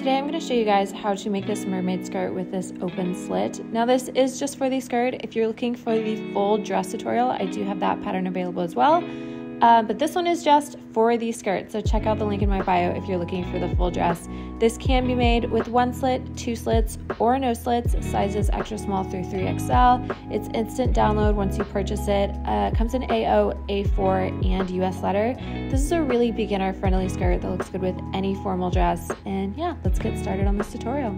Today I'm going to show you guys how to make this mermaid skirt with this open slit. Now this is just for the skirt. If you're looking for the full dress tutorial, I do have that pattern available as well. But this one is just for the skirt, so check out the link in my bio if you're looking for the full dress. This can be made with 1 slit, 2 slits, or no slits, sizes extra small through 3XL. It's instant download once you purchase it. It comes in AO, A4, and US letter. This is a really beginner-friendly skirt that looks good with any formal dress. And yeah, let's get started on this tutorial.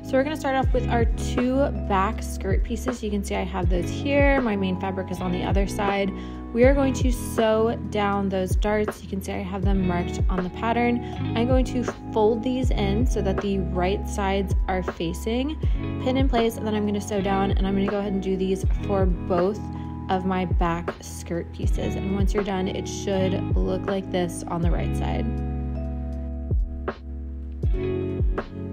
So we're going to start off with our 2 back skirt pieces. You can see I have those here. My main fabric is on the other side. We are going to sew down those darts. You can see I have them marked on the pattern. I'm going to fold these in so that the right sides are facing, pin in place, and then I'm going to sew down, and I'm going to go ahead and do these for both of my back skirt pieces. And once you're done, it should look like this on the right side.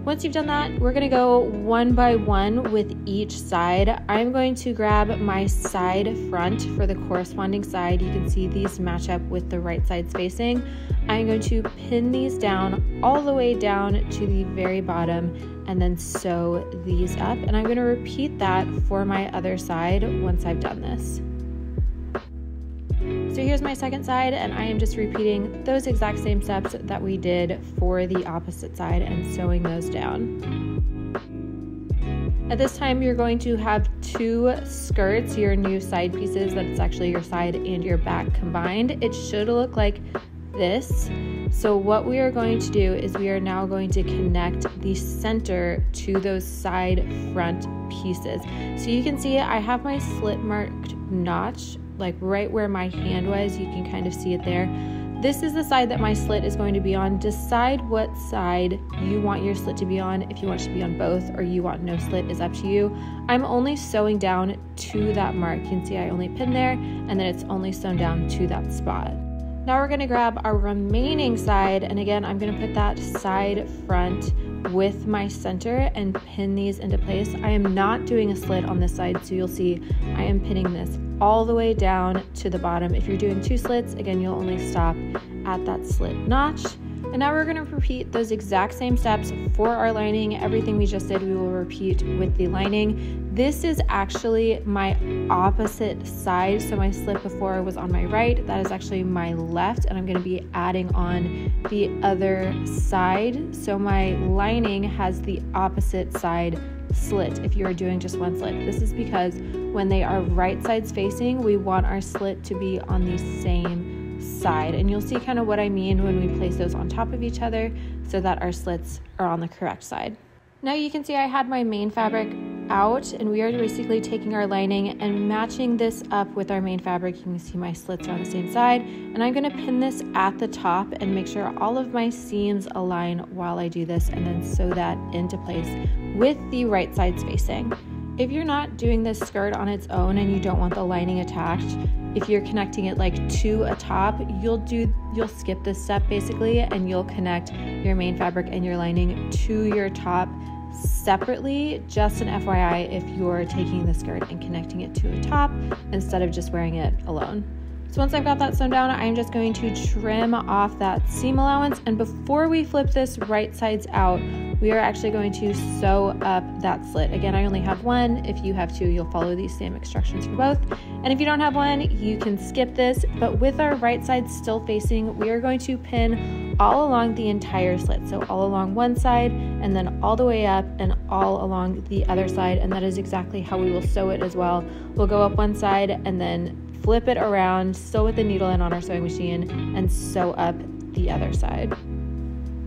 Once you've done that, we're gonna go one by one with each side. I'm going to grab my side front for the corresponding side. You can see these match up with the right sides facing. I'm going to pin these down all the way down to the very bottom and then sew these up. And I'm gonna repeat that for my other side once I've done this. So here's my second side, and I am just repeating those exact same steps that we did for the opposite side and sewing those down. At this time, you're going to have 2 skirts, your new side pieces, that it's actually your side and your back combined. It should look like this. So what we are going to do is we are now going to connect the center to those side front pieces. So you can see I have my slit marked notch like right where my hand was. You can kind of see it there. This is the side that my slit is going to be on. Decide what side you want your slit to be on. If you want it to be on both or you want no slit is up to you. I'm only sewing down to that mark. You can see I only pin there, and then it's only sewn down to that spot. Now we're going to grab our remaining side, and again I'm going to put that side front with my center and pin these into place. I am not doing a slit on this side, so you'll see I am pinning this all the way down to the bottom. If you're doing 2 slits, again, you'll only stop at that slit notch. And now we're going to repeat those exact same steps for our lining. Everything we just did, we will repeat with the lining. This is actually my opposite side. So my slit before was on my right. That is actually my left, and I'm going to be adding on the other side. So my lining has the opposite side slit if you're doing just 1 slit. This is because when they are right sides facing, we want our slit to be on the same side, and you'll see kind of what I mean when we place those on top of each other so that our slits are on the correct side. Now you can see I had my main fabric out, and we are basically taking our lining and matching this up with our main fabric. You can see my slits are on the same side, and I'm going to pin this at the top and make sure all of my seams align while I do this, and then sew that into place with the right sides facing. If you're not doing this skirt on its own and you don't want the lining attached, if you're connecting it like to a top, you'll skip this step basically, and you'll connect your main fabric and your lining to your top separately. Just an FYI if you're taking the skirt and connecting it to a top instead of just wearing it alone. So once I've got that sewn down, I'm just going to trim off that seam allowance, and before we flip this right sides out, we are actually going to sew up that slit. Again, I only have 1. If you have 2, you'll follow these same instructions for both. And if you don't have 1, you can skip this, but with our right side still facing, we are going to pin all along the entire slit. So all along one side, and then all the way up and all along the other side, and that is exactly how we will sew it as well. We'll go up one side and then flip it around, sew with the needle in on our sewing machine, and sew up the other side.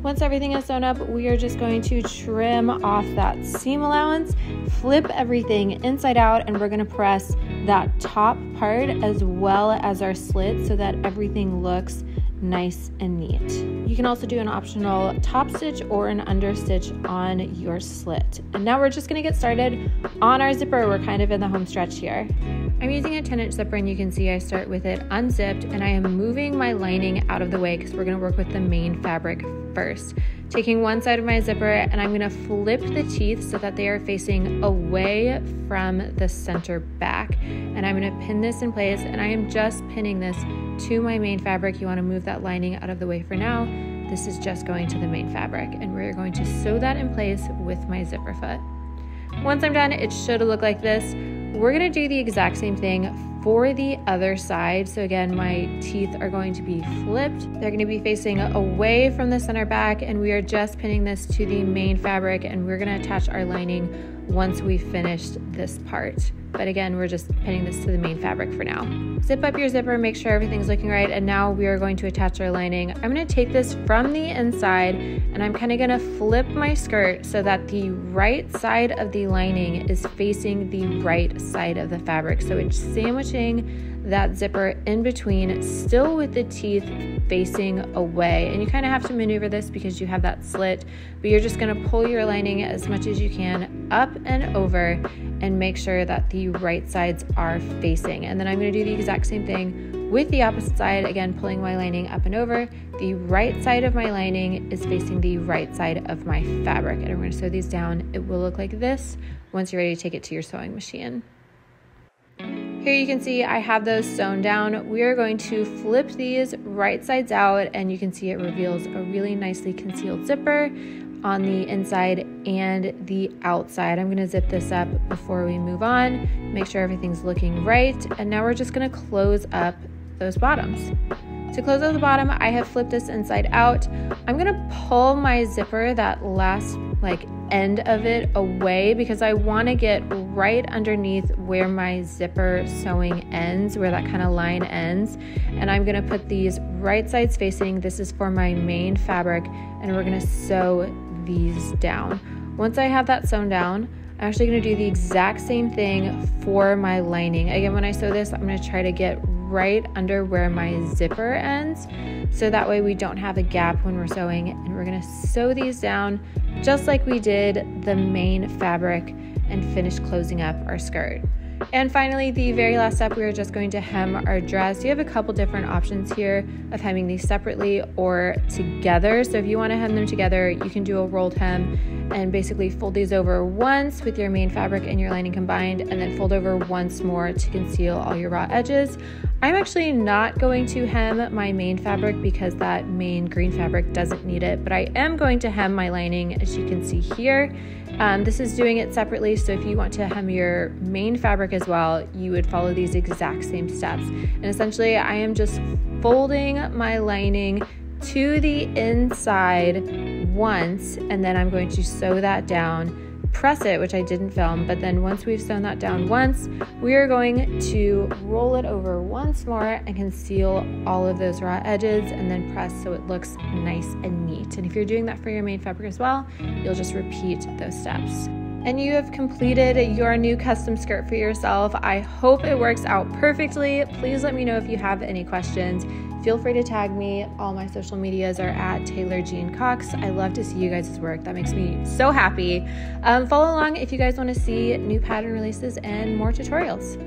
Once everything is sewn up, we are just going to trim off that seam allowance, flip everything inside out, and we're going to press that top part as well as our slit so that everything looks nice and neat. You can also do an optional top stitch or an under stitch on your slit. And now we're just going to get started on our zipper. We're kind of in the home stretch here. I'm using a 10-inch zipper, and you can see I start with it unzipped, and I am moving my lining out of the way because we're going to work with the main fabric first. Taking one side of my zipper, and I'm going to flip the teeth so that they are facing away from the center back, and I'm going to pin this in place, and I am just pinning this to my main fabric. You want to move that lining out of the way for now. this is just going to the main fabric, and we're going to sew that in place with my zipper foot. Once I'm done, it should look like this. We're gonna do the exact same thing for the other side. So again, my teeth are going to be flipped. They're gonna be facing away from the center back, and we are just pinning this to the main fabric, and we're gonna attach our lining once we finished this part. But again, we're just pinning this to the main fabric for now. Zip up your zipper, make sure everything's looking right, and now we are going to attach our lining. I'm gonna take this from the inside, and I'm kind of gonna flip my skirt so that the right side of the lining is facing the right side of the fabric. So it's sandwiching that zipper in between, still with the teeth facing away. And you kind of have to maneuver this because you have that slit, but you're just gonna pull your lining as much as you can up and over and make sure that the right sides are facing. And then I'm gonna do the exact same thing with the opposite side, again, pulling my lining up and over. The right side of my lining is facing the right side of my fabric. And we're gonna sew these down. It will look like this once you're ready to take it to your sewing machine. Here you can see I have those sewn down. We are going to flip these right sides out, and you can see it reveals a really nicely concealed zipper on the inside and the outside. I'm gonna zip this up before we move on, make sure everything's looking right, and now we're just gonna close up those bottoms. To close up the bottom, I have flipped this inside out. I'm gonna pull my zipper, that last end of it, away because I wanna get right underneath where my zipper sewing ends, where that kind of line ends. And I'm gonna put these right sides facing. This is for my main fabric, and we're gonna sew these down. Once I have that sewn down, I'm actually gonna do the exact same thing for my lining. Again, when I sew this, I'm gonna try to get right under where my zipper ends, so that way we don't have a gap when we're sewing. And we're gonna sew these down just like we did the main fabric and finish closing up our skirt. And finally, the very last step, we are just going to hem our dress. You have a couple different options here of hemming these separately or together. So if you want to hem them together, you can do a rolled hem and basically fold these over once with your main fabric and your lining combined, and then fold over once more to conceal all your raw edges. I'm actually not going to hem my main fabric because that main green fabric doesn't need it, but I am going to hem my lining, as you can see here. This is doing it separately, so if you want to hem your main fabric as well, you would follow these exact same steps. And essentially, I am just folding my lining to the inside once, and then I'm going to sew that down, press it, which I didn't film, but then once we've sewn that down once, we are going to roll it over once more and conceal all of those raw edges, and then press so it looks nice and neat. And if you're doing that for your main fabric as well, you'll just repeat those steps. And you have completed your new custom skirt for yourself. I hope it works out perfectly. Please let me know if you have any questions. Feel free to tag me. All my social medias are at Taylor Jean Cox. I love to see you guys' work. That makes me so happy. Follow along if you guys want to see new pattern releases and more tutorials.